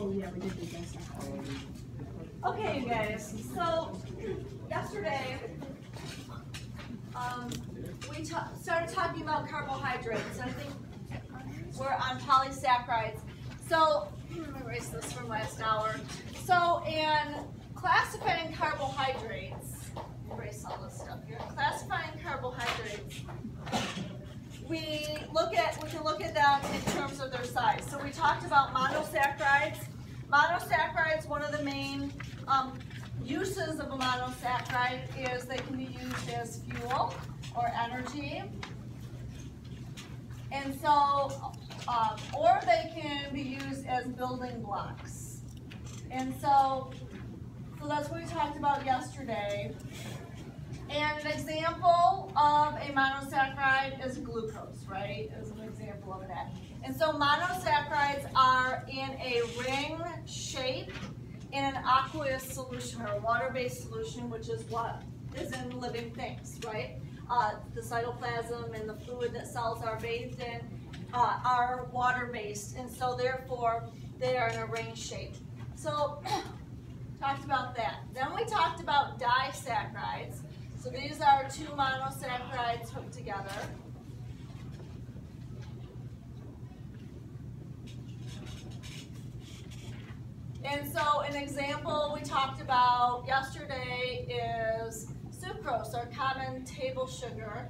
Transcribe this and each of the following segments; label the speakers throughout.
Speaker 1: Oh yeah, we did the best.
Speaker 2: Okay, you guys. So yesterday, we started talking about carbohydrates. I think we're on polysaccharides. So let me erase this from last hour. So in classifying carbohydrates, erase all this stuff here. Classifying carbohydrates, we can look at them in terms of their size. So we talked about monosaccharides. Monosaccharides, one of the main uses of a monosaccharide is they can be used as fuel or energy. And so, or they can be used as building blocks. And so that's what we talked about yesterday. And an example of a monosaccharide is glucose, right? As an example of that. And so monosaccharides are in a ring shape in an aqueous solution or a water-based solution, which is what is in living things, right? The cytoplasm and the fluid that cells are bathed in are water-based, and so therefore they are in a ring shape. So talked about that. Then we talked about disaccharides. So these are two monosaccharides hooked together. And so an example we talked about yesterday is sucrose, our common table sugar.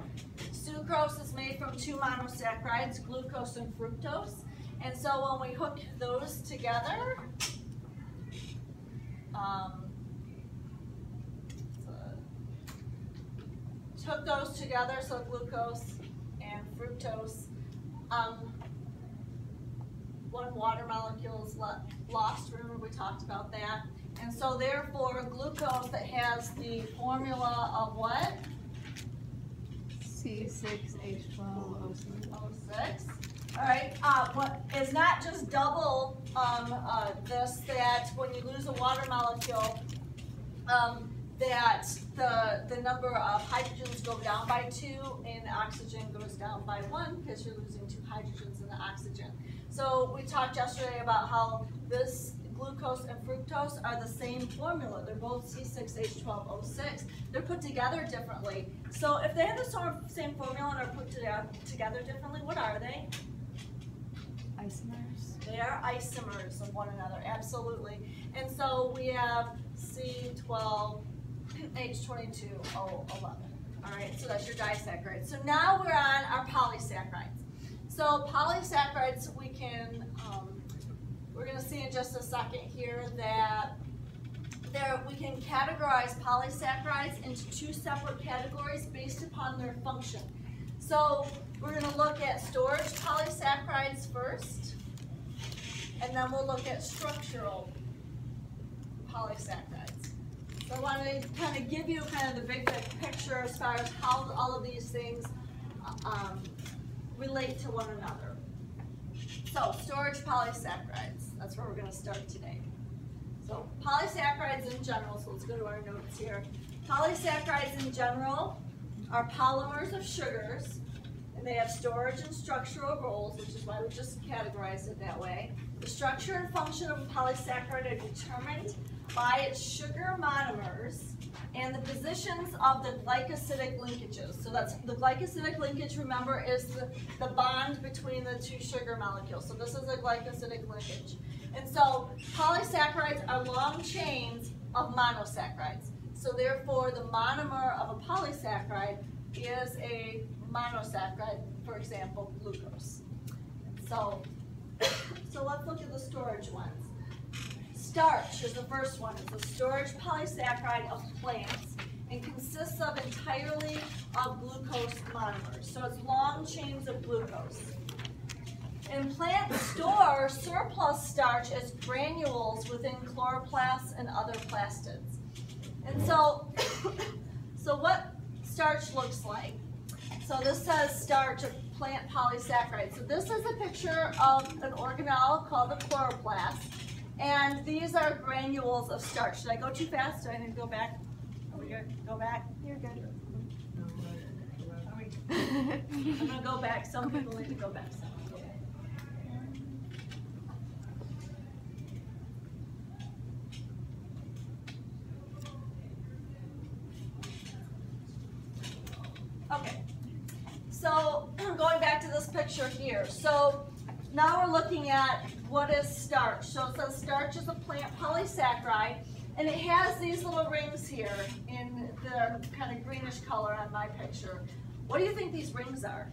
Speaker 2: Sucrose is made from two monosaccharides, glucose and fructose. And so when we hook those together, so glucose and fructose, one water molecule is lost. Remember we talked about that. And so therefore glucose that has the formula of what?
Speaker 1: C6H12O6.
Speaker 2: All right, what is not just double this, that when you lose a water molecule, that the number of hydrogens go down by 2 and oxygen goes down by 1 because you're losing 2 hydrogens in the oxygen. So we talked yesterday about how this glucose and fructose are the same formula. They're both C6H12O6. They're put together differently. So if they have the same formula and are put together differently, what are they?
Speaker 1: Isomers.
Speaker 2: They are isomers of one another, absolutely. And so we have C12H22O11. All right, so that's your disaccharides. So now we're on our polysaccharides. So polysaccharides, we're going to see in just a second here that we can categorize polysaccharides into 2 separate categories based upon their function. So we're going to look at storage polysaccharides first, and then we'll look at structural polysaccharides. So I want to kind of give you kind of the big picture as far as how all of these things relate to one another. So storage polysaccharides, that's where we're going to start today. So polysaccharides in general, so let's go to our notes here. Polysaccharides in general are polymers of sugars, and they have storage and structural roles, which is why we just categorized it that way. The structure and function of a polysaccharide are determined by its sugar monomers and the positions of the glycosidic linkages. So that's the glycosidic linkage, remember, is the bond between the 2 sugar molecules. So this is a glycosidic linkage. And so polysaccharides are long chains of monosaccharides. So therefore the monomer of a polysaccharide is a monosaccharide, for example, glucose. So let's look at the storage ones. Starch is the first one. It's a storage polysaccharide of plants and consists of entirely of glucose monomers. So it's long chains of glucose. And plants store surplus starch as granules within chloroplasts and other plastids. And so what starch looks like. So this says starch, a plant polysaccharide. So this is a picture of an organelle called the chloroplast. And these are granules of starch. Did I go too fast? Do I need to go back? Are we good? Go back? You're good. I'm going to go back. Some people need to go back. picture here. So now we're looking at what is starch. So it says starch is a plant polysaccharide, and it has these little rings here in the kind of greenish color on my picture. What do you think these rings are?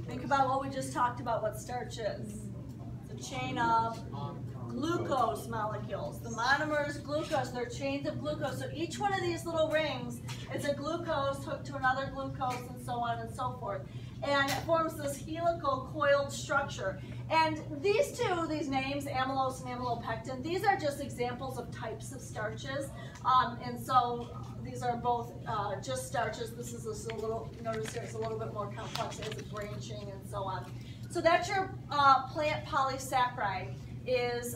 Speaker 2: Think about what we just talked about, what starch is. It's a chain of glucose molecules. The monomers, glucose, they're chains of glucose. So each one of these little rings is a glucose hooked to another glucose and so on and so forth. And it forms this helical coiled structure. And these two, these names, amylose and amylopectin, these are just examples of types of starches. And so these are both just starches. This is a little, notice here it's a little bit more complex. It has a branching and so on. So that's your plant polysaccharide is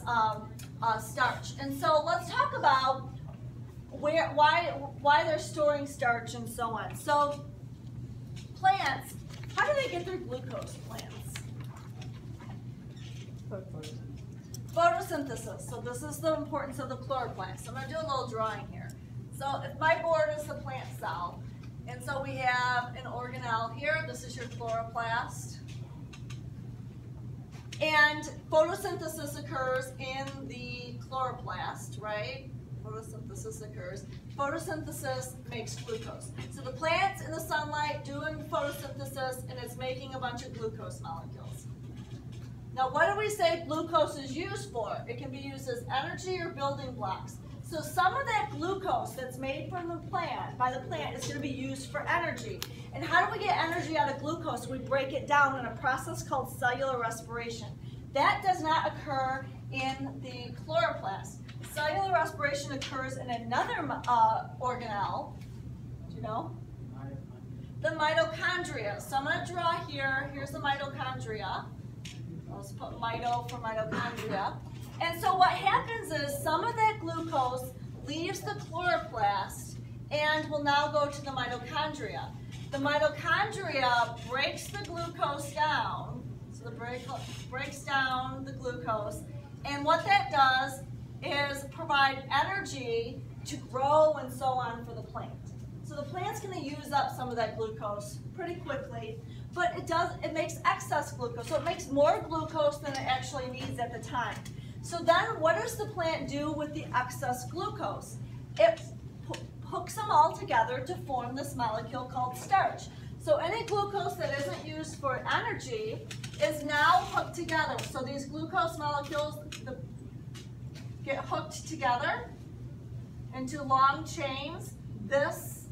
Speaker 2: starch. And so let's talk about why they're storing starch and so on. So plants, how do they get their glucose, plants? Photosynthesis. So this is the importance of the chloroplast. So I'm going to do a little drawing here. So if my board is the plant cell, and so we have an organelle here. This is your chloroplast. And photosynthesis occurs in the chloroplast, right? Photosynthesis occurs. Photosynthesis makes glucose. So the plant's in the sunlight doing photosynthesis, and it's making a bunch of glucose molecules. Now, what do we say glucose is used for? It can be used as energy or building blocks. So some of that glucose that's made from the plant, by the plant, is going to be used for energy. And how do we get energy out of glucose? We break it down in a process called cellular respiration. That does not occur in the chloroplast. Cellular respiration occurs in another organelle. Do you know? The mitochondria. So I'm going to draw here. Here's the mitochondria. Let's put mito for mitochondria. And so what happens is some of that glucose leaves the chloroplast and will now go to the mitochondria. The mitochondria breaks the glucose down, so the breaks down the glucose, and what that does is provide energy to grow and so on for the plant. So the plant's going to use up some of that glucose pretty quickly, but it makes excess glucose, so it makes more glucose than it actually needs at the time. So then what does the plant do with the excess glucose? It hooks them all together to form this molecule called starch. So any glucose that isn't used for energy is now hooked together. So these glucose molecules get hooked together into long chains. This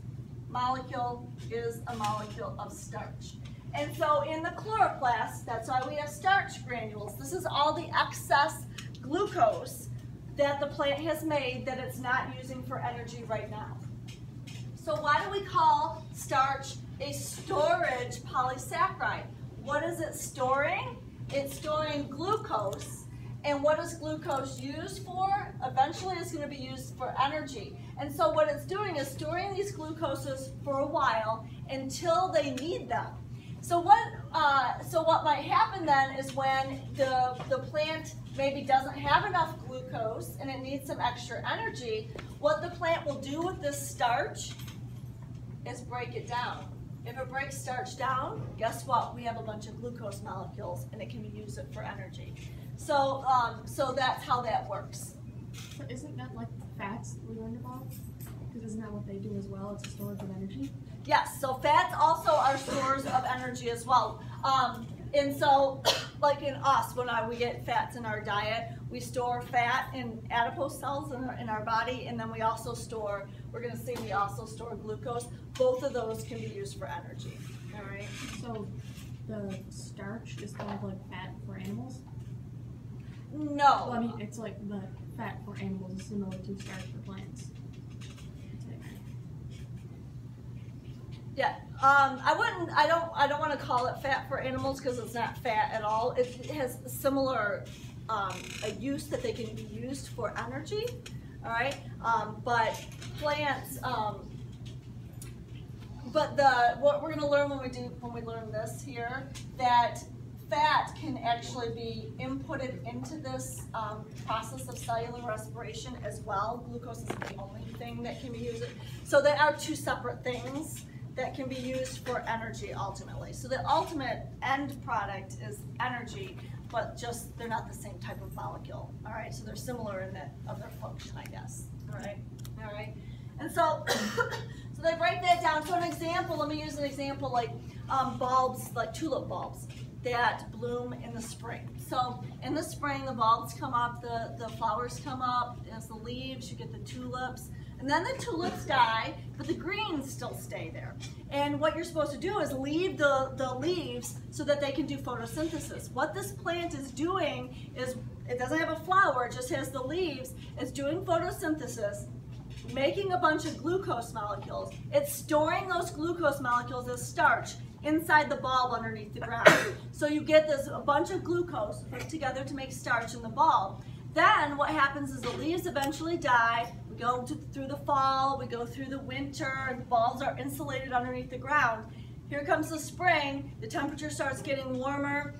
Speaker 2: molecule is a molecule of starch. And so in the chloroplast, that's why we have starch granules. This is all the excess glucose that the plant has made that it's not using for energy right now. So why do we call starch a storage polysaccharide? What is it storing? It's storing glucose. And what is glucose used for? Eventually it's going to be used for energy. And so what it's doing is storing these glucoses for a while until they need them. So what might happen then is when the plant maybe doesn't have enough glucose and it needs some extra energy, what the plant will do with this starch is break it down. If it breaks starch down, guess what? We have a bunch of glucose molecules and it can be used for energy. So, so that's how that works.
Speaker 1: So isn't that like fats we learned about? Because isn't that what they do as well? It's a storage of energy?
Speaker 2: Yes, so fats also are stores of energy as well. And so, like in us, when we get fats in our diet, we store fat in adipose cells in our body, and then we also store, we're going to say we also store glucose. Both of those can be used for energy. All right.
Speaker 1: So the starch is kind of like fat for animals?
Speaker 2: No.
Speaker 1: Well, I mean, it's like the fat for animals is similar to starch for plants.
Speaker 2: Yeah, I don't want to call it fat for animals because it's not fat at all. It has similar a use that they can be used for energy, all right? But plants, what we're going to learn when we learn this here, that fat can actually be inputted into this process of cellular respiration as well. Glucose is the only thing that can be used. So there are two separate things that can be used for energy ultimately. So the ultimate end product is energy, but just they're not the same type of molecule. All right, so they're similar in that of their function, I guess. All right. And so, so they break that down. So an example, let me use an example like bulbs, like tulip bulbs that bloom in the spring. So in the spring, the bulbs come up, the flowers come up, as the leaves, you get the tulips. And then the tulips die, but the greens still stay there. And what you're supposed to do is leave the leaves so that they can do photosynthesis. What this plant is doing is, it doesn't have a flower, it just has the leaves. It's doing photosynthesis, making a bunch of glucose molecules. It's storing those glucose molecules as starch inside the bulb underneath the ground. So you get a bunch of glucose put together to make starch in the bulb. Then what happens is the leaves eventually die. We go through the fall, we go through the winter, and the bulbs are insulated underneath the ground. Here comes the spring, the temperature starts getting warmer,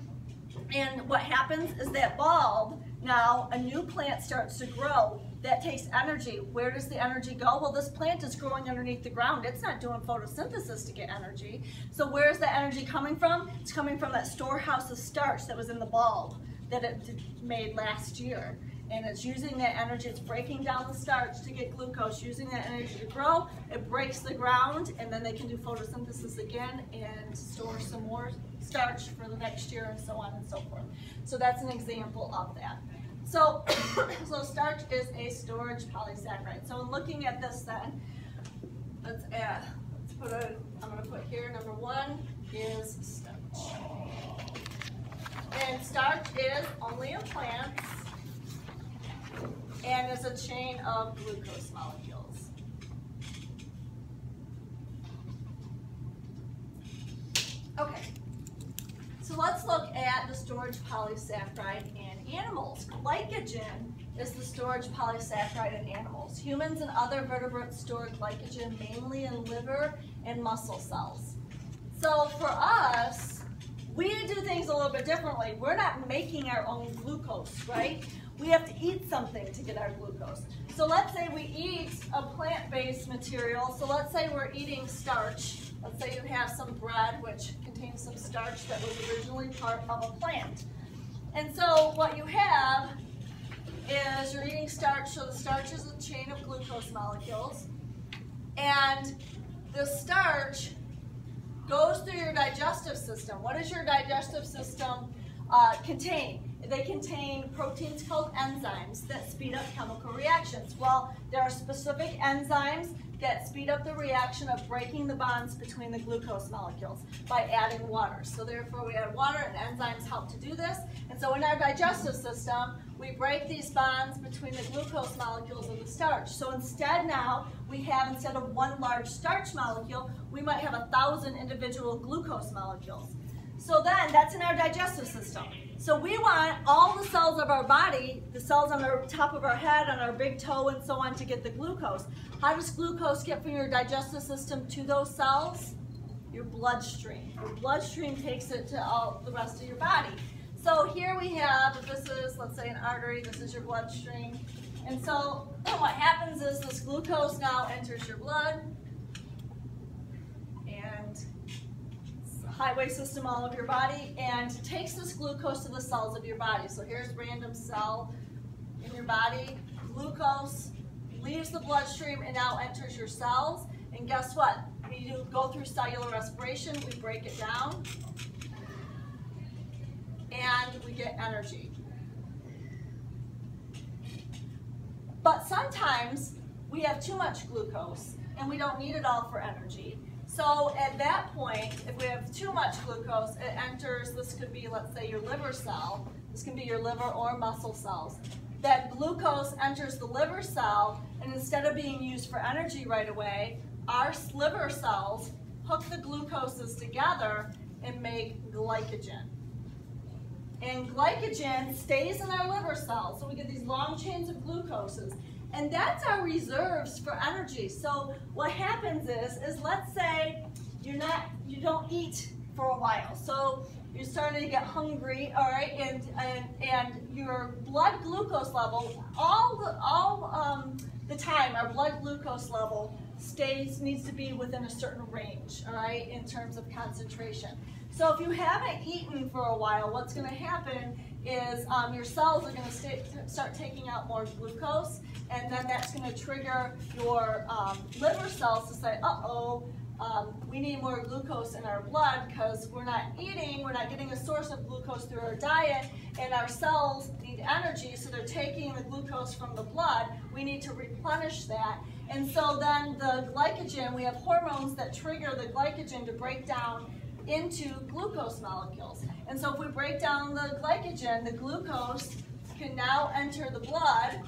Speaker 2: and what happens is that bulb, now a new plant starts to grow. That takes energy. Where does the energy go? Well, this plant is growing underneath the ground. It's not doing photosynthesis to get energy. So where's the energy coming from? It's coming from that storehouse of starch that was in the bulb that it made last year. And it's using that energy, it's breaking down the starch to get glucose, using that energy to grow. It breaks the ground, and then they can do photosynthesis again and store some more starch for the next year, and so on and so forth. So that's an example of that. So, so starch is a storage polysaccharide. So in looking at this then, I'm going to put here, number one is starch. And starch is only in plants and is a chain of glucose molecules. Okay, so let's look at the storage polysaccharide in animals. Glycogen is the storage polysaccharide in animals. Humans and other vertebrates store glycogen mainly in liver and muscle cells. So for us, we do things a little bit differently. We're not making our own glucose, right? We have to eat something to get our glucose. So let's say we eat a plant-based material. So let's say we're eating starch. Let's say you have some bread which contains some starch that was originally part of a plant. And so what you have is you're eating starch. So the starch is a chain of glucose molecules. And the starch goes through your digestive system. What does your digestive system contain? They contain proteins called enzymes that speed up chemical reactions. Well, there are specific enzymes that speed up the reaction of breaking the bonds between the glucose molecules by adding water. So therefore we add water, and enzymes help to do this. And so in our digestive system, we break these bonds between the glucose molecules and the starch. So instead now, we have, instead of one large starch molecule, we might have 1,000 individual glucose molecules. So then, that's in our digestive system. So we want all the cells of our body, the cells on the top of our head, on our big toe, and so on, to get the glucose. How does glucose get from your digestive system to those cells? Your bloodstream. Your bloodstream takes it to all the rest of your body. So here we have, if this is, let's say, an artery, this is your bloodstream. And so what happens is this glucose now enters your blood, and highway system all of your body, and takes this glucose to the cells of your body. So here's a random cell in your body. Glucose leaves the bloodstream and now enters your cells. And guess what? We go through cellular respiration, we break it down, and we get energy. But sometimes we have too much glucose and we don't need it all for energy. So at that point, if we have too much glucose, it enters, this could be, let's say, your liver cell. This can be your liver or muscle cells. That glucose enters the liver cell, and instead of being used for energy right away, our liver cells hook the glucoses together and make glycogen. And glycogen stays in our liver cells, so we get these long chains of glucoses. And that's our reserves for energy. So what happens is let's say you don't eat for a while. So you're starting to get hungry, all right, and your blood glucose level, all the time, our blood glucose level needs to be within a certain range, all right, in terms of concentration. So if you haven't eaten for a while, what's going to happen is your cells are going to start taking out more glucose, and then that's going to trigger your liver cells to say, uh-oh, we need more glucose in our blood because we're not eating, we're not getting a source of glucose through our diet, and our cells need energy, so they're taking the glucose from the blood. We need to replenish that. And so then the glycogen, we have hormones that trigger the glycogen to break down into glucose molecules. And so if we break down the glycogen, the glucose can now enter the blood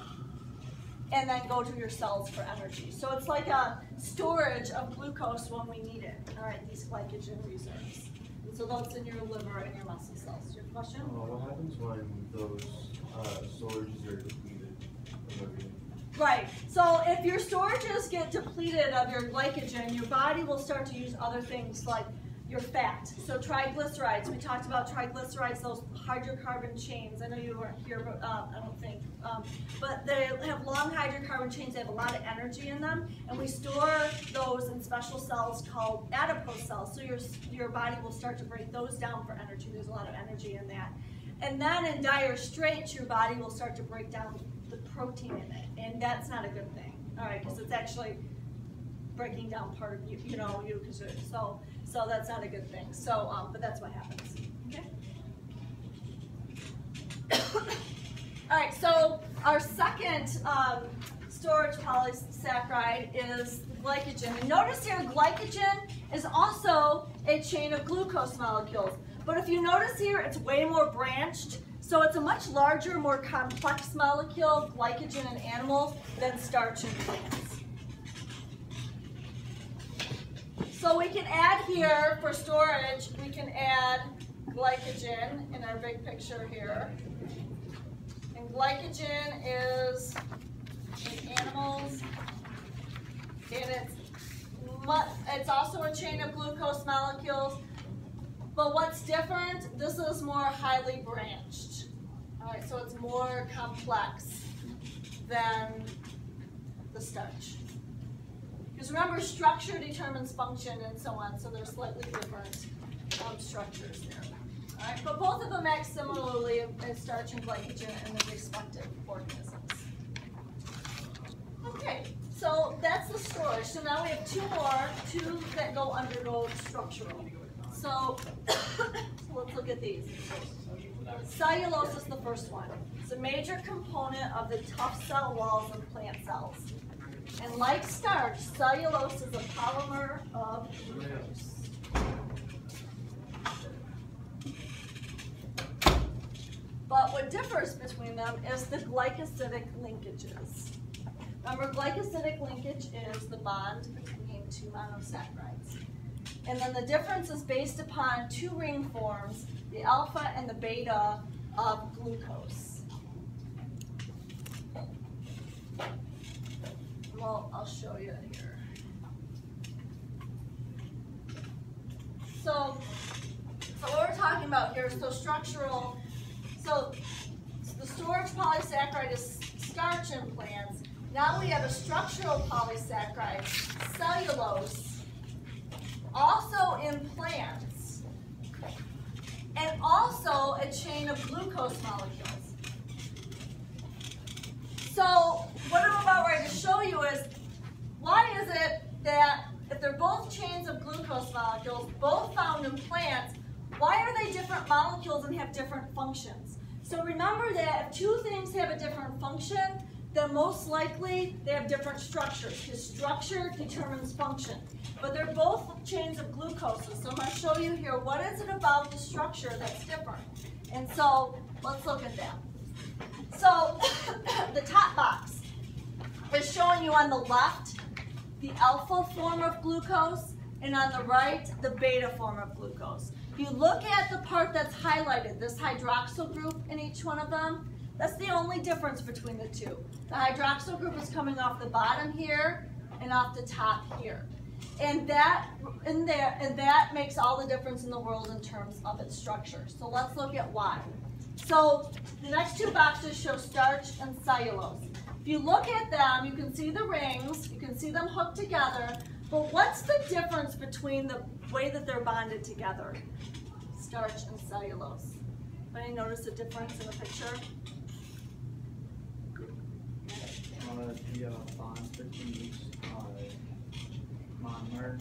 Speaker 2: and then go to your cells for energy. So it's like a storage of glucose when we need it. All right, these glycogen reserves. And so that's in your liver and your muscle cells. Your question?
Speaker 3: What happens when those storages are depleted?
Speaker 2: Right. So if your storages get depleted of your glycogen, your body will start to use other things like your fat. So triglycerides, we talked about triglycerides, those hydrocarbon chains. I know you weren't here, but I don't think. But they have long hydrocarbon chains. They have a lot of energy in them, and we store those in special cells called adipose cells. So your body will start to break those down for energy. There's a lot of energy in that. And then in dire straits, your body will start to break down the protein in it, and that's not a good thing. All right, because it's actually breaking down part of you, because so that's not a good thing. So, but that's what happens. Okay. All right. So our second storage polysaccharide is glycogen. And notice here, glycogen is also a chain of glucose molecules. But if you notice here, it's way more branched. So it's a much larger, more complex molecule, glycogen in animals, than starch in plants. So we can add here, for storage, we can add glycogen in our big picture here. And glycogen is in animals, and it's also a chain of glucose molecules. But what's different, this is more highly branched. All right, so it's more complex than the starch. Because remember, structure determines function and so on, so there's slightly different structures there. All right, but both of them act similarly as starch and glycogen in their respective organisms. Okay, so that's the storage. So now we have two that undergo structural. So let's look at these. Cellulose is the first one. It's a major component of the tough cell walls in plant cells. And like starch, cellulose is a polymer of glucose. But what differs between them is the glycosidic linkages. Remember, glycosidic linkage is the bond between two monosaccharides. And then the difference is based upon two ring forms, the alpha and the beta of glucose. Well, I'll show you here. So what we're talking about here is structural. So the storage polysaccharide is starch in plants. Now we have a structural polysaccharide, cellulose, also in plants, and also a chain of glucose molecules. So what I'm about ready to show you is, why is it that if they're both chains of glucose molecules, both found in plants, why are they different molecules and have different functions? So remember that if two things have a different function, then most likely they have different structures, because structure determines function. But they're both chains of glucoses. So I'm going to show you here, what is it about the structure that's different? And so let's look at that. So the top box is showing you on the left the alpha form of glucose, and on the right the beta form of glucose. If you look at the part that's highlighted, this hydroxyl group in each one of them, that's the only difference between the two. The hydroxyl group is coming off the bottom here and off the top here. And that makes all the difference in the world in terms of its structure. So let's look at why. So the next two boxes show starch and cellulose. If you look at them, you can see the rings, you can see them hooked together, but what's the difference between the way that they're bonded together? Starch and cellulose. Anybody notice a difference in the picture?
Speaker 4: The bonds between each monomer,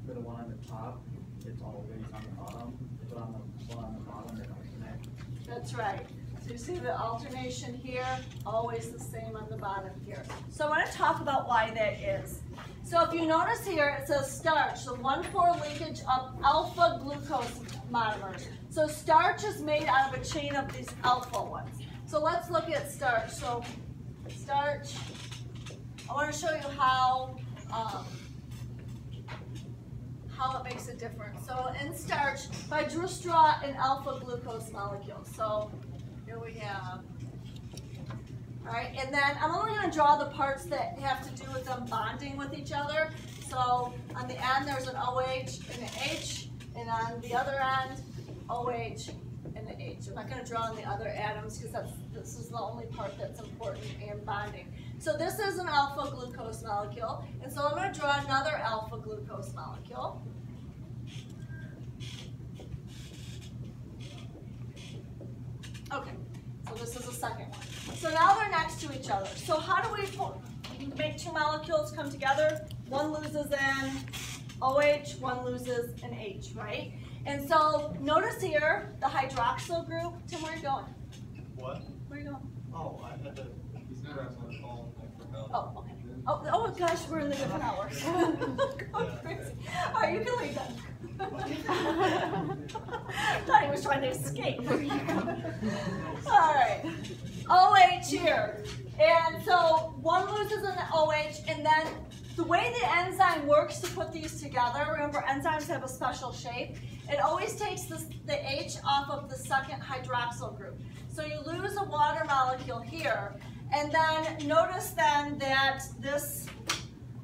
Speaker 4: for the one on the top, it's always on the bottom, but on the one on the bottom, they don't connect.
Speaker 2: That's right. So you see the alternation here, always the same on the bottom here. So I want to talk about why that is. So if you notice here, it says starch, so 1,4 linkage of alpha glucose monomers. So starch is made out of a chain of these alpha ones. So let's look at starch. So starch, I want to show you how it makes a difference. So in starch, if I just draw an alpha glucose molecule, so here we have, all right, and then I'm only going to draw the parts that have to do with them bonding with each other. So on the end, there's an OH and an H, and on the other end, OH and an H. I'm not going to draw on the other atoms because this is the only part that's important in bonding. So this is an alpha glucose molecule, and so I'm going to draw another alpha glucose molecule. Okay, so this is the second one. So now they're next to each other. So how do we make two molecules come together? One loses an OH, one loses an H, right? And so notice here, the hydroxyl group. Tim, where are you going?
Speaker 3: What?
Speaker 2: Where are you going?
Speaker 3: Oh, I had to press on the call. I forgot.
Speaker 2: Oh, okay. Oh gosh, we're in the different hours. Going crazy. All right, you can leave then. Thought he was trying to escape. All right, OH here. And so one loses an OH, and then the way the enzyme works to put these together, remember enzymes have a special shape, it always takes the H off of the second hydroxyl group. So you lose a water molecule here, and then notice then that this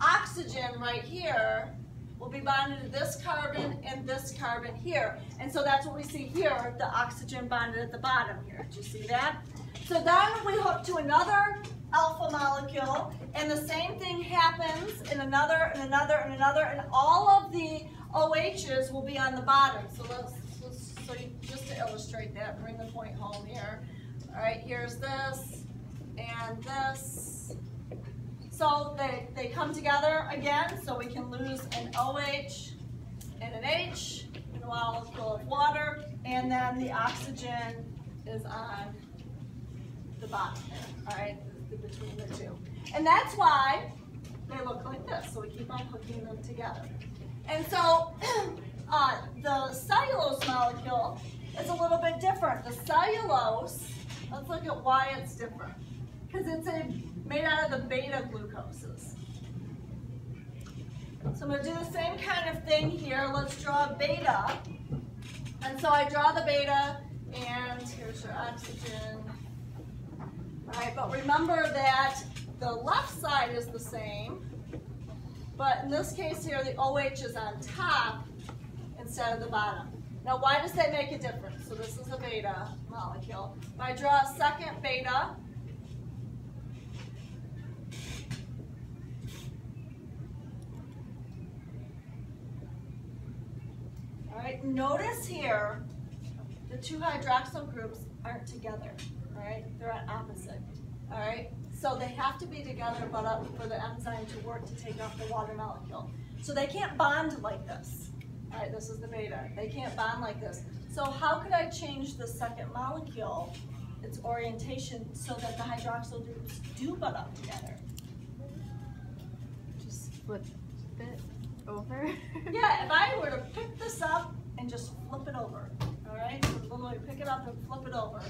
Speaker 2: oxygen right here will be bonded to this carbon and this carbon here. And so that's what we see here, the oxygen bonded at the bottom here. Did you see that? So then we hook to another alpha molecule, and the same thing happens in another, and another, and another, and all of the OHs will be on the bottom. So just to illustrate that, bring the point home here. All right, here's this, and this. So they come together again, so we can lose an OH and an H in a molecule of water, and then the oxygen is on the bottom there, all right, between the two. And that's why they look like this, so we keep on hooking them together. And so the cellulose molecule is a little bit different. The cellulose, let's look at why it's different. Because it's made out of the beta glucoses. So I'm going to do the same kind of thing here. Let's draw a beta. And so I draw the beta, and here's your oxygen. All right, but remember that the left side is the same, but in this case here, the OH is on top instead of the bottom. Now, why does that make a difference? So this is a beta molecule. If I draw a second beta, all right, notice here, the two hydroxyl groups aren't together, all right? They're at opposite, all right? So they have to be together for the enzyme to work to take off the water molecule. So they can't bond like this. All right, this is the beta. They can't bond like this. So how could I change the second molecule, its orientation, so that the hydroxyl groups do butt up together?
Speaker 1: Just flip it over.
Speaker 2: Yeah, if I were to pick this up and just flip it over, all right? So literally pick it up and flip it over.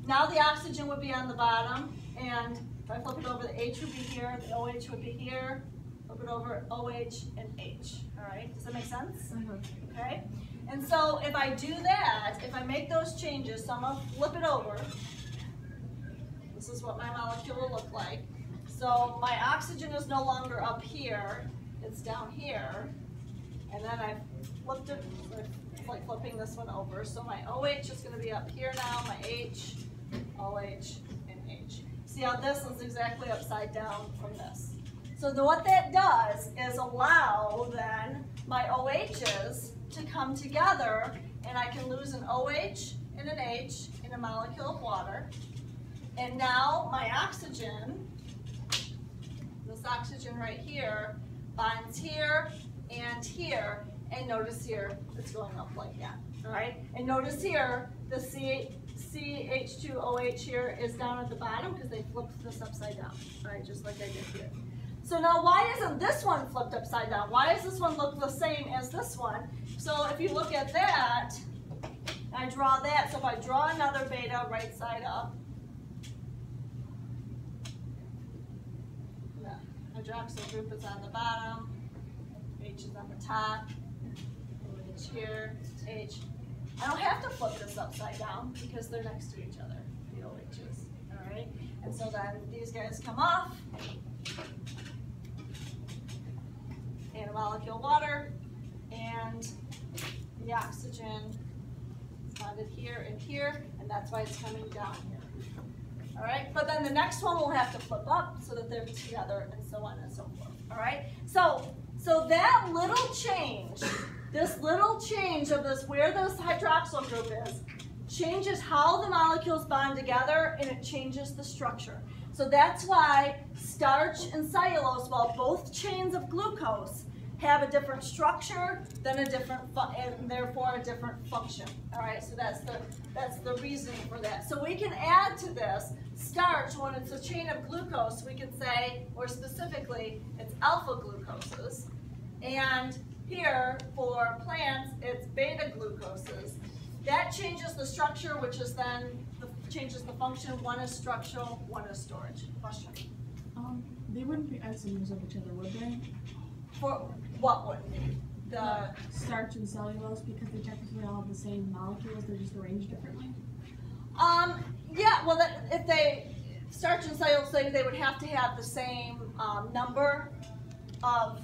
Speaker 2: Now the oxygen would be on the bottom, and if I flip it over, the H would be here, the OH would be here. Flip it over, OH and H. All right, does that make sense? Okay. And so if I do that, if I make those changes, so I'm gonna flip it over. This is what my molecule will look like. So my oxygen is no longer up here, it's down here, and then I've flipped it, it's like flipping this one over. So my OH is going to be up here now, my H, OH, and H. See how this is exactly upside down from this. So what that does is allow then my OHs to come together, and I can lose an OH and an H in a molecule of water. And now my oxygen, this oxygen right here, binds here and here, and notice here it's going up like that, all right? And notice here the CH2OH here is down at the bottom because they flipped this upside down, all right, just like I did here. So now why isn't this one flipped upside down? Why does this one look the same as this one? So if you look at that, I draw that, so if I draw another beta right side up, the hydroxyl group is on the bottom, H is on the top, H here, H. I don't have to flip this upside down because they're next to each other, the OHs, all right? And so then these guys come off, and a molecule of water, and the oxygen is bonded here and here, and that's why it's coming down here. All right, but then the next one will have to flip up so that they're together, and so on and so forth. All right, so that little change, this little change of this, where this hydroxyl group is, changes how the molecules bond together, and it changes the structure. So that's why starch and cellulose, while both chains of glucose have a different structure, then a different, and therefore a different function. All right, so that's the reasoning for that. So we can add to this starch when it's a chain of glucose. We can say, or specifically, it's alpha glucoses, and here for plants, it's beta glucoses. That changes the structure, which is then changes the function. One is structural, one is storage. Question?
Speaker 1: They wouldn't be isomers of each other, would they?
Speaker 2: For what would be? The
Speaker 1: starch and cellulose, because they technically all have the same molecules, they're just arranged differently?
Speaker 2: Yeah, well, if they, starch and cellulose, they would have to have the same number of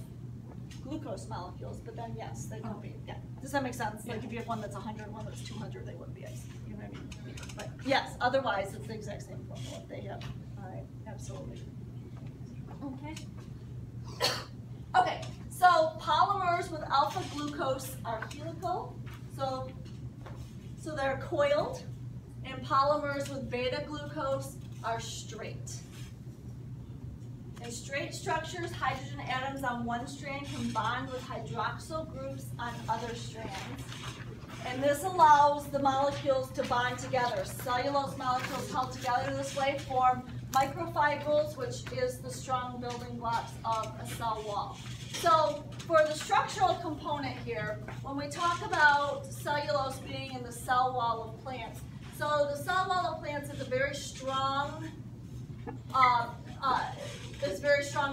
Speaker 2: glucose molecules, but then yes, they would be, yeah. Does that make sense? Like if you have one that's 100, one that's 200, they wouldn't be ice, you know what I mean? But yes, otherwise it's the exact same formula they have. All right, absolutely. Okay. Okay, so polymers with alpha glucose are helical, so they're coiled, and polymers with beta glucose are straight. In straight structures, hydrogen atoms on one strand can bond with hydroxyl groups on other strands, and this allows the molecules to bond together. Cellulose molecules held together this way form microfibrils, which is the strong building blocks of a cell wall. So for the structural component here, when we talk about cellulose being in the cell wall of plants, so the cell wall of plants is a very strong,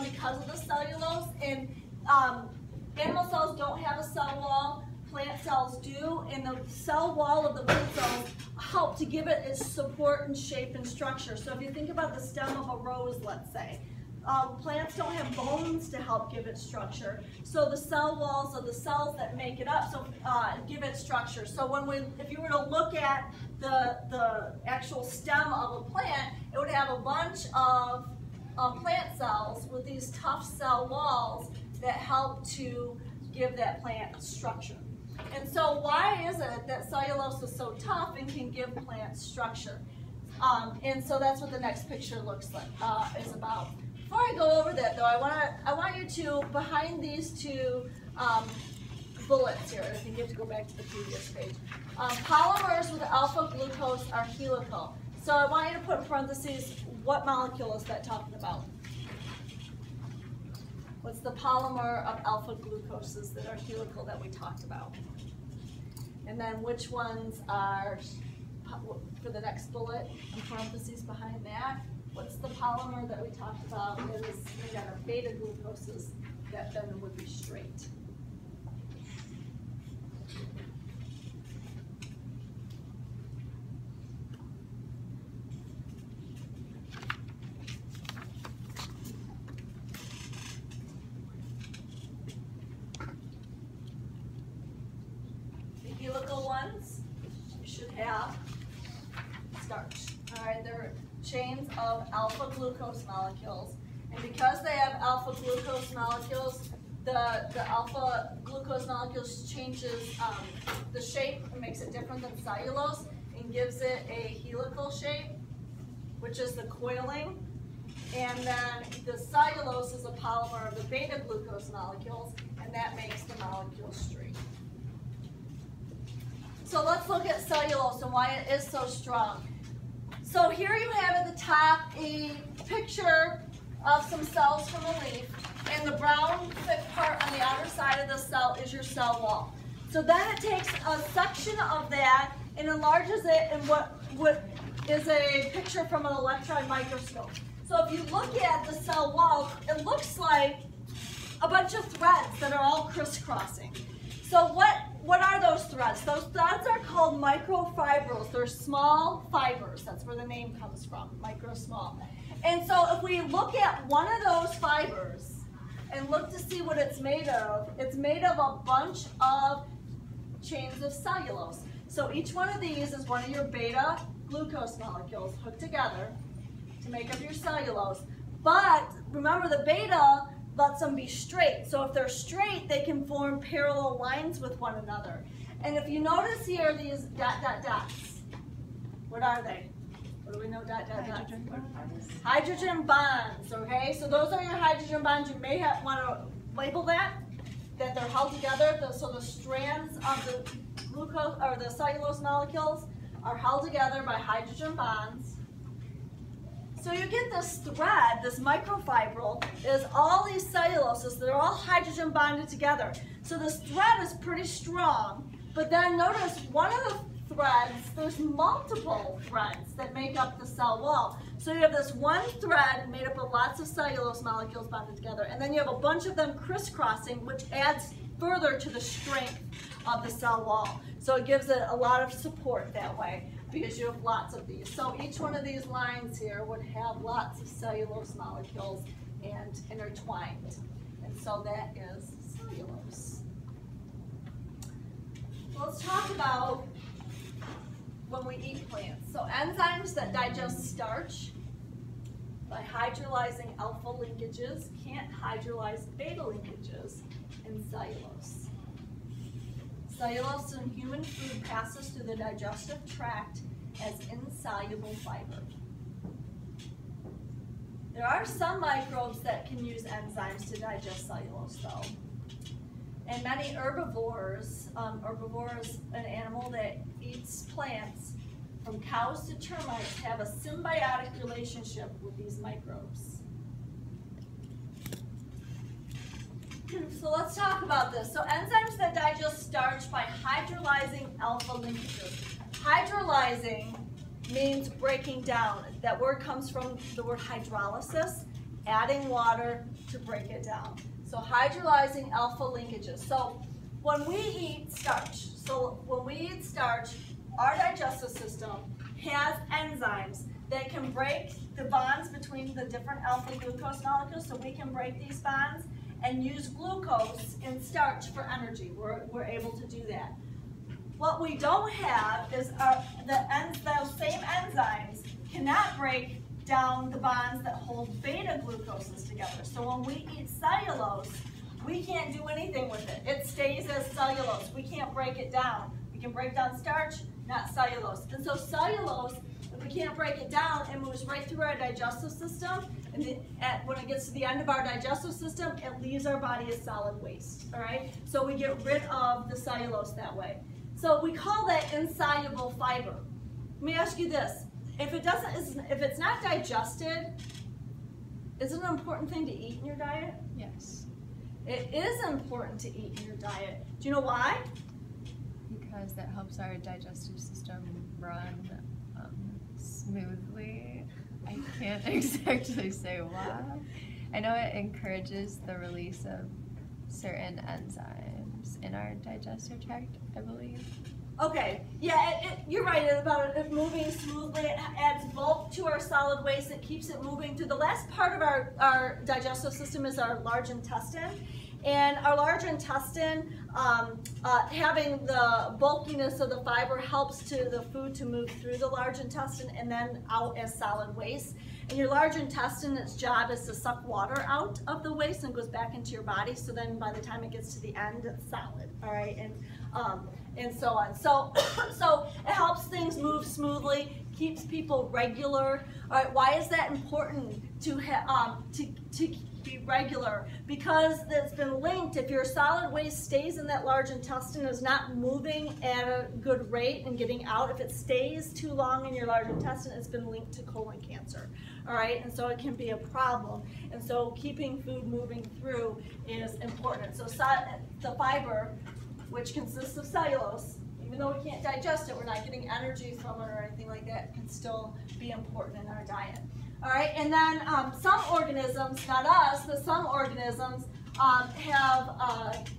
Speaker 2: because of the cellulose, and animal cells don't have a cell wall, plant cells do, and the cell wall of the plant cells help to give it its support and shape and structure. So if you think about the stem of a rose, let's say, plants don't have bones to help give it structure. So the cell walls of the cells that make it up give it structure. So if you were to look at the actual stem of a plant, it would have a bunch of plant cells with these tough cell walls that help to give that plant structure. And so why is it that cellulose is so tough and can give plants structure? And so that's what the next picture looks like, is about. Before I go over that though, I want you to, behind these two bullets here, I think you have to go back to the previous page. Polymers with alpha glucose are helical. So I want you to put in parentheses, what molecule is that talking about? What's the polymer of alpha glucoses that are helical that we talked about? And then which ones are, for the next bullet, in parentheses behind that, what's the polymer that we talked about that is made out of beta glucoses that then would be straight? helical ones, you should have starch. All right, they're chains of alpha glucose molecules. And because they have alpha glucose molecules, the alpha glucose molecules changes the shape and makes it different than cellulose and gives it a helical shape, which is the coiling. And then the cellulose is a polymer of the beta glucose molecules, and that makes the molecule straight. So let's look at cellulose and why it is so strong. So here you have at the top a picture of some cells from a leaf, and the brown thick part on the outer side of the cell is your cell wall. So then it takes a section of that and enlarges it in what is a picture from an electron microscope. So if you look at the cell wall, it looks like a bunch of threads that are all crisscrossing. So what are those threads? Those threads are called microfibrils. They're small fibers. That's where the name comes from, micro small. And so if we look at one of those fibers and look to see what it's made of a bunch of chains of cellulose. So each one of these is one of your beta glucose molecules hooked together to make up your cellulose. But remember, the beta lets them be straight. So if they're straight, they can form parallel lines with one another. And if you notice here, these dot, dot, dots, what are they? What do we know dot, dot, dots?
Speaker 1: Hydrogen bonds.
Speaker 2: Hydrogen bonds, okay? So those are your hydrogen bonds. You may want to label that they're held together. So the strands of the glucose or the cellulose molecules are held together by hydrogen bonds. So you get this thread, this microfibril, is all these celluloses. They're all hydrogen bonded together. So this thread is pretty strong, but then notice one of the threads, there's multiple threads that make up the cell wall. So you have this one thread made up of lots of cellulose molecules bonded together, and then you have a bunch of them crisscrossing, which adds further to the strength of the cell wall. So it gives it a lot of support that way, because you have lots of these. So each one of these lines here would have lots of cellulose molecules and intertwined. And so that is cellulose. Let's talk about when we eat plants. So enzymes that digest starch by hydrolyzing alpha linkages can't hydrolyze beta linkages in cellulose. Cellulose in human food passes through the digestive tract as insoluble fiber. There are some microbes that can use enzymes to digest cellulose though. And many herbivores, herbivore is an animal that eats plants, from cows to termites, have a symbiotic relationship with these microbes. So let's talk about this. So enzymes that digest starch by hydrolyzing alpha linkages. Hydrolyzing means breaking down. That word comes from the word hydrolysis, adding water to break it down. So hydrolyzing alpha linkages. So when we eat starch, our digestive system has enzymes that can break the bonds between the different alpha glucose molecules, so we can break these bonds and use glucose in starch for energy. We're able to do that. What we don't have is those same enzymes cannot break down the bonds that hold beta glucoses together. So when we eat cellulose, we can't do anything with it. It stays as cellulose. We can't break it down. We can break down starch, not cellulose. And so cellulose, if we can't break it down, it moves right through our digestive system. And when it gets to the end of our digestive system, it leaves our body as solid waste. All right? So we get rid of the cellulose that way. So we call that insoluble fiber. Let me ask you this. If it's not digested, is it an important thing to eat in your diet?
Speaker 5: Yes.
Speaker 2: It is important to eat in your diet. Do you know why?
Speaker 5: Because that helps our digestive system run smoothly. I can't exactly say why. I know it encourages the release of certain enzymes in our digestive tract, I believe.
Speaker 2: Okay, yeah, you're right about it moving smoothly. It adds bulk to our solid waste. It keeps it moving through. The last part of our digestive system is our large intestine. And our large intestine, having the bulkiness of the fiber helps the food to move through the large intestine and then out as solid waste. And your large intestine, its job is to suck water out of the waste and goes back into your body. So then by the time it gets to the end, it's solid, all right? And so on. So it helps things move smoothly, keeps people regular. All right, why is that important to be regular? Because it's been linked. If your solid waste stays in that large intestine, is not moving at a good rate and getting out, if it stays too long in your large intestine, it's been linked to colon cancer. All right, and so it can be a problem. And so keeping food moving through is important. So the fiber, which consists of cellulose, even though we can't digest it, we're not getting energy from it or anything like that, can still be important in our diet. All right, and then some organisms, not us, but some organisms have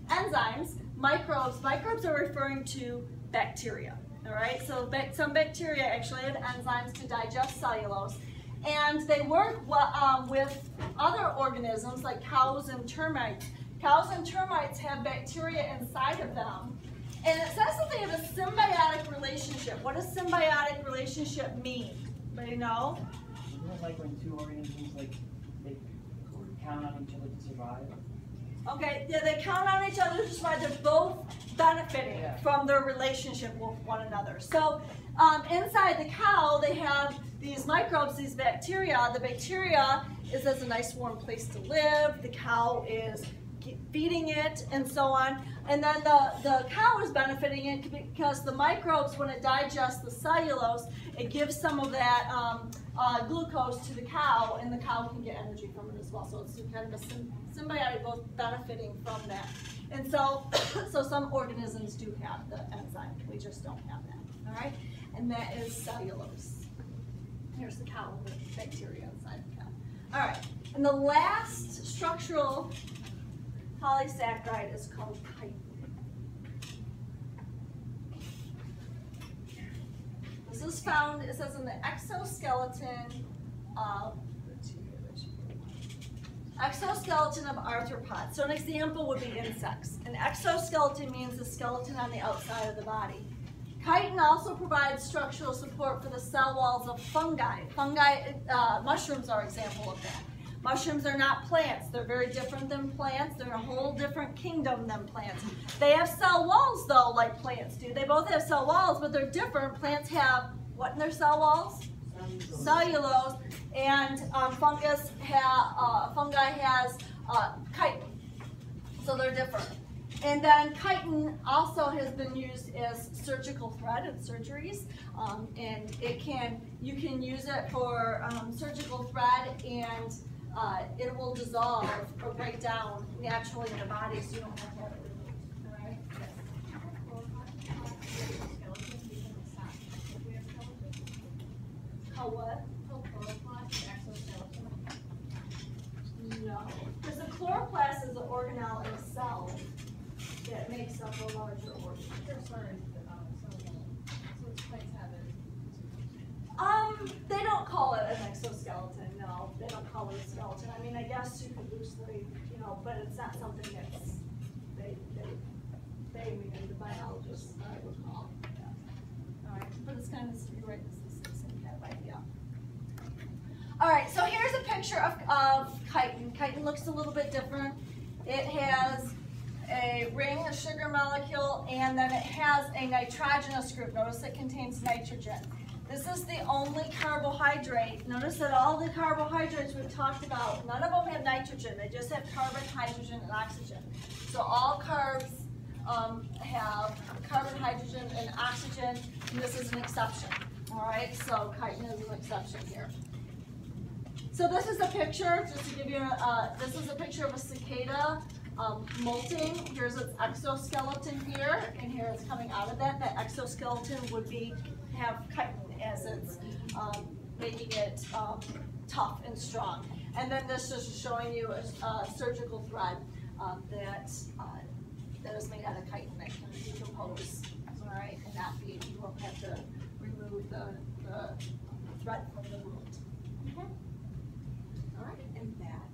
Speaker 2: enzymes, microbes. Microbes are referring to bacteria. All right, so some bacteria actually have enzymes to digest cellulose, and they work with other organisms like cows and termites. Cows and termites have bacteria inside of them, and it says that they have a symbiotic relationship. What does symbiotic relationship mean? Anybody know?
Speaker 4: Isn't it like when two organisms they count on each other to survive?
Speaker 2: Okay, yeah, they count on each other to survive. They're both benefiting from their relationship with one another. So inside the cow, they have these microbes, these bacteria. The bacteria is a nice warm place to live. The cow is feeding it and so on. And then the cow is benefiting it because the microbes, when it digests the cellulose, it gives some of that glucose to the cow, and the cow can get energy from it as well. So it's kind of a symbiotic, both benefiting from that. And so some organisms do have the enzyme. We just don't have that, all right? And that is cellulose. Here's the cow with bacteria inside the cow. All right, and the last structural polysaccharide is called chitin. This is found, it says, in the exoskeleton of arthropods. So an example would be insects. An exoskeleton means the skeleton on the outside of the body. Chitin also provides structural support for the cell walls of fungi. Mushrooms are an example of that. Mushrooms are not plants. They're very different than plants. They're in a whole different kingdom than plants. They have cell walls, though, like plants do. They both have cell walls, but they're different. Plants have what in their cell walls? Cellulose. And fungi has chitin. So they're different. And then chitin also has been used as surgical thread in surgeries, and you can use it for surgical thread, and it will dissolve or break down naturally in the body, so you don't have to have it removed. All right? How what? No, because the chloroplast is an organelle in a cell that makes up a larger organ. They don't call it an exoskeleton. No, they don't call it a skeleton. I mean, I guess you could loosely, but it's not something that's they meaning the biologists would call. Yeah. All right, but it's kind of you're right. This is the same kind of idea. All right, so here's a picture of chitin. Chitin looks a little bit different. It has a ring, a sugar molecule, and then it has a nitrogenous group. Notice it contains nitrogen. This is the only carbohydrate. Notice that all the carbohydrates we've talked about, none of them have nitrogen. They just have carbon, hydrogen, and oxygen. So all carbs have carbon, hydrogen, and oxygen, and this is an exception. All right, so chitin is an exception here. So this is a picture, just to give you this is a picture of a cicada molting. Here's its exoskeleton here, and here it's coming out of that. That exoskeleton would have chitin as it's making it tough and strong. And then this is showing you a surgical thread that is made out of chitin that can decompose, all right, and you won't have to remove the thread from the wound. All right, and that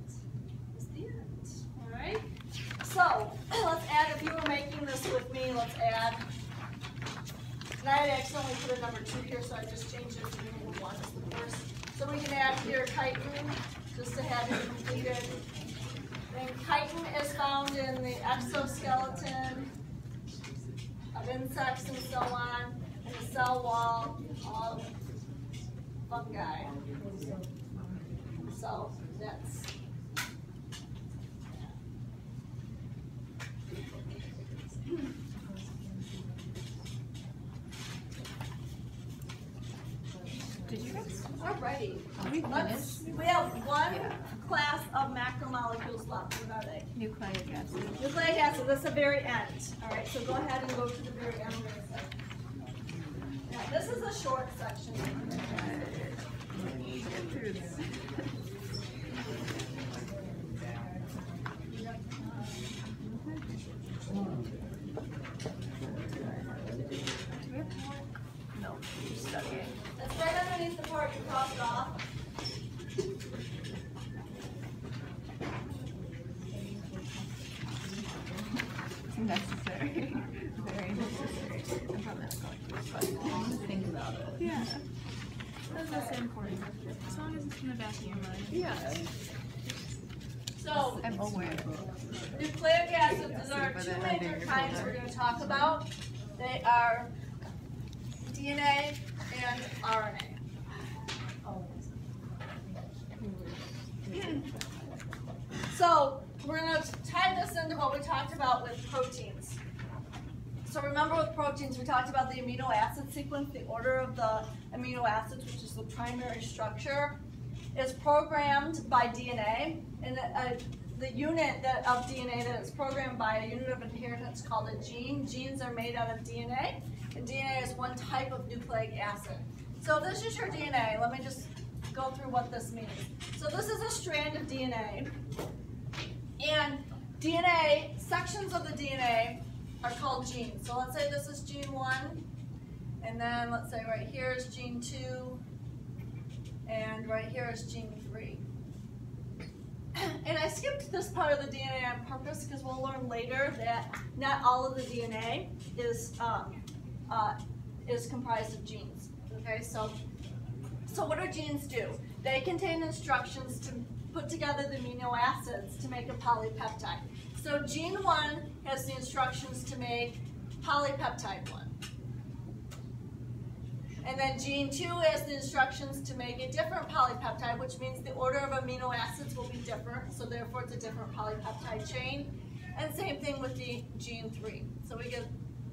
Speaker 2: is the end. All right. So let's add. And I had accidentally put a number 2 here, so I just changed it to number 1 as the first. So we can add here chitin, just to have it completed. Then chitin is found in the exoskeleton of insects and so on, and the cell wall of fungi. So that's
Speaker 5: Did you guys?
Speaker 2: alrighty.
Speaker 5: Are we finished?
Speaker 2: We have one class of macromolecules left. What are they?
Speaker 5: Nucleic acid.
Speaker 2: Nucleic acid. That's the very end. All right. So go ahead and go to the very end. Now, this is a short section.
Speaker 5: Get through this. Do we have homework? No, we're just studying.
Speaker 2: That's right underneath the part you crossed off.
Speaker 5: Necessary. Very necessary. I'm probably not going to, but think about it.
Speaker 6: Yeah. That's important. As long as it's in the back of your mind.
Speaker 5: Yeah.
Speaker 2: So,
Speaker 5: I'm aware.
Speaker 2: nucleic acids, there are two major kinds we're going to talk about. They are DNA and RNA. So we're going to tie this into what we talked about with proteins. So remember with proteins, we talked about the amino acid sequence, the order of the amino acids, which is the primary structure, is programmed by DNA. And the unit of DNA that is programmed by a unit of inheritance called a gene. Genes are made out of DNA, and DNA is one type of nucleic acid. So if this is your DNA, let me just go through what this means. So this is a strand of DNA, and DNA, sections of the DNA are called genes. So let's say this is gene 1, and then let's say right here is gene 2, and right here is gene 3. And I skipped this part of the DNA on purpose because we'll learn later that not all of the DNA is comprised of genes. Okay, so what do genes do? They contain instructions to put together the amino acids to make a polypeptide. So gene 1 has the instructions to make polypeptide 1. And then gene 2 has the instructions to make a different polypeptide, which means the order of amino acids will be different, so therefore it's a different polypeptide chain. And same thing with the gene 3. So we get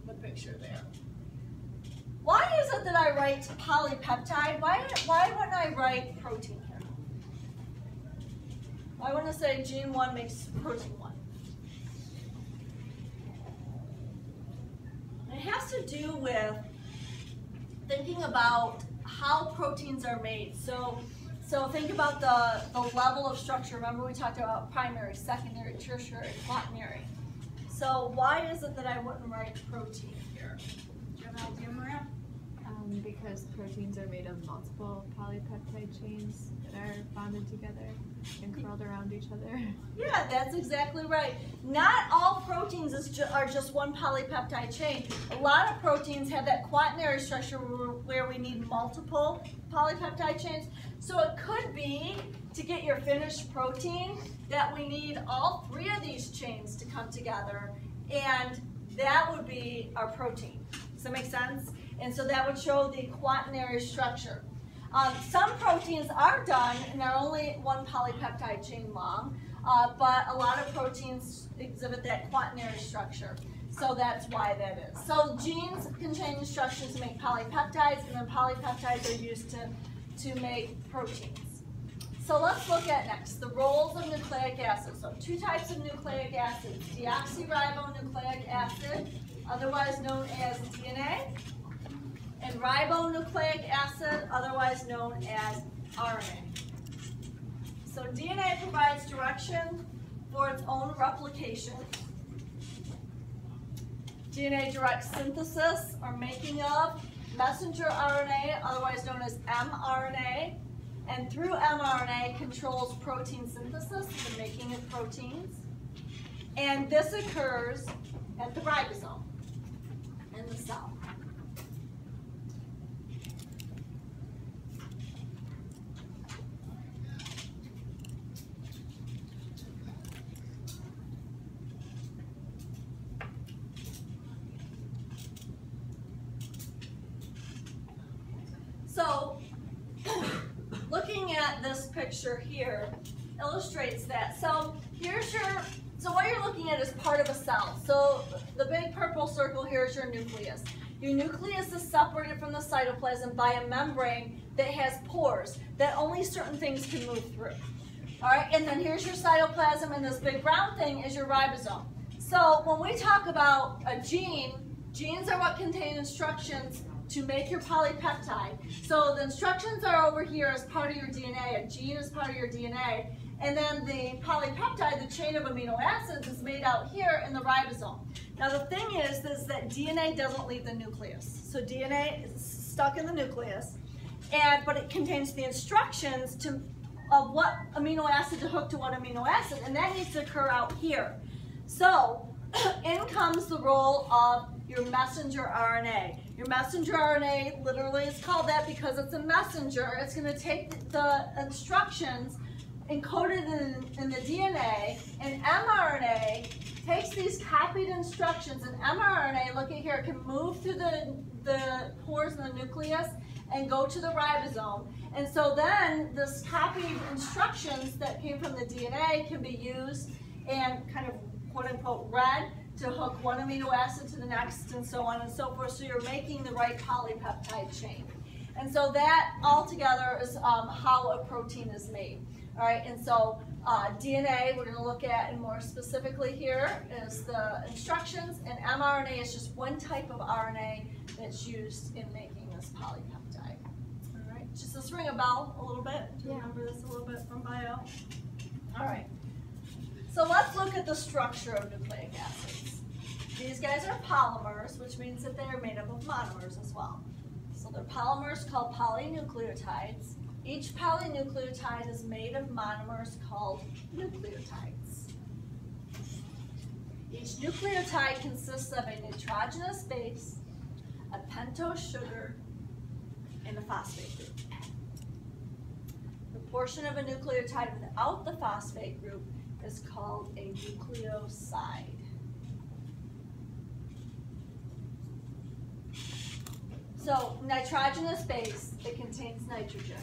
Speaker 2: the picture there. Why is it that I write polypeptide? Why wouldn't I write protein here? Why wouldn't I say gene 1 makes protein 1? It has to do with thinking about how proteins are made. So think about the level of structure. Remember we talked about primary, secondary, tertiary, quaternary. So why is it that I wouldn't write protein here? Do you have an idea, Maria?
Speaker 5: Because proteins are made of multiple polypeptide chains that are bonded together and curled around each other.
Speaker 2: Yeah, that's exactly right. Not all proteins are just one polypeptide chain. A lot of proteins have that quaternary structure where we need multiple polypeptide chains. So it could be, to get your finished protein, that we need all 3 of these chains to come together, and that would be our protein. Does that make sense? And so that would show the quaternary structure. Some proteins are done and are only one polypeptide chain long, but a lot of proteins exhibit that quaternary structure. So that's why that is. So genes contain instructions to make polypeptides, and then polypeptides are used to make proteins. So let's look at next the roles of nucleic acids. So 2 types of nucleic acids: deoxyribonucleic acid, otherwise known as DNA, and ribonucleic acid, otherwise known as RNA. So DNA provides direction for its own replication. DNA directs synthesis or making of messenger RNA, otherwise known as mRNA, and through mRNA controls protein synthesis, the making of proteins. And this occurs at the ribosome. in the cell. So, looking at this picture here illustrates that. So what you're looking at is part of a cell. So the big purple circle here is your nucleus. Your nucleus is separated from the cytoplasm by a membrane that has pores that only certain things can move through. All right, and then here's your cytoplasm, and this big brown thing is your ribosome. So when we talk about a gene, genes are what contain instructions to make your polypeptide. So the instructions are over here as part of your DNA. A gene is part of your DNA. And then the polypeptide, the chain of amino acids, is made out here in the ribosome. Now the thing is that DNA doesn't leave the nucleus. So DNA is stuck in the nucleus, but it contains the instructions of what amino acid to hook to what amino acid, and that needs to occur out here. So in comes the role of your messenger RNA. Your messenger RNA literally is called that because it's a messenger. It's going to take the instructions encoded in the DNA, and mRNA takes these copied instructions, and mRNA, look at here, it can move through the pores in the nucleus and go to the ribosome. And so then this copied instructions that came from the DNA can be used and kind of quote unquote read to hook one amino acid to the next, and so on and so forth, so you're making the right polypeptide chain. And so that altogether is how a protein is made. All right, and so DNA we're going to look at, and more specifically here is the instructions, and mRNA is just one type of RNA that's used in making this polypeptide. All right, does this ring a bell a little bit? Do you remember this a little bit from bio? All right, so let's look at the structure of nucleic acids. These guys are polymers, which means that they are made up of monomers as well. So they're polymers called polynucleotides. Each polynucleotide is made of monomers called nucleotides. Each nucleotide consists of a nitrogenous base, a pentose sugar, and a phosphate group. The portion of a nucleotide without the phosphate group is called a nucleoside. So, nitrogenous base, it contains nitrogen.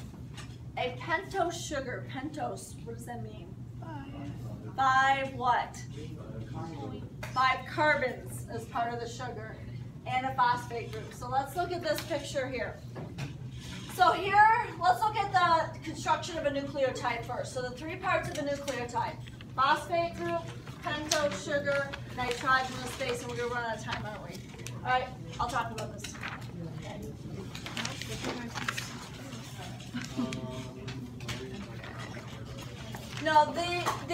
Speaker 2: A pentose sugar, pentose, what does that mean? 5 what? 5 carbons as part of the sugar, and a phosphate group. So let's look at this picture here. So here, let's look at the construction of a nucleotide first. So the 3 parts of a nucleotide: phosphate group, pentose sugar, nitrogenous base, and we're going to run out of time, aren't we? All right, I'll talk about this tomorrow. No, the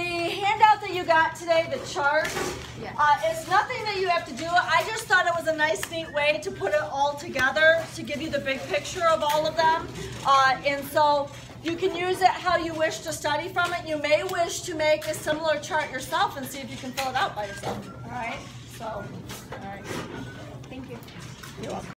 Speaker 2: handout that you got today, the chart, is nothing that you have to do. I just thought it was a nice, neat way to put it all together to give you the big picture of all of them. And so you can use it how you wish to study from it. You may wish to make a similar chart yourself and see if you can fill it out by yourself. All right? So, all right.
Speaker 5: Thank you.
Speaker 2: You're welcome.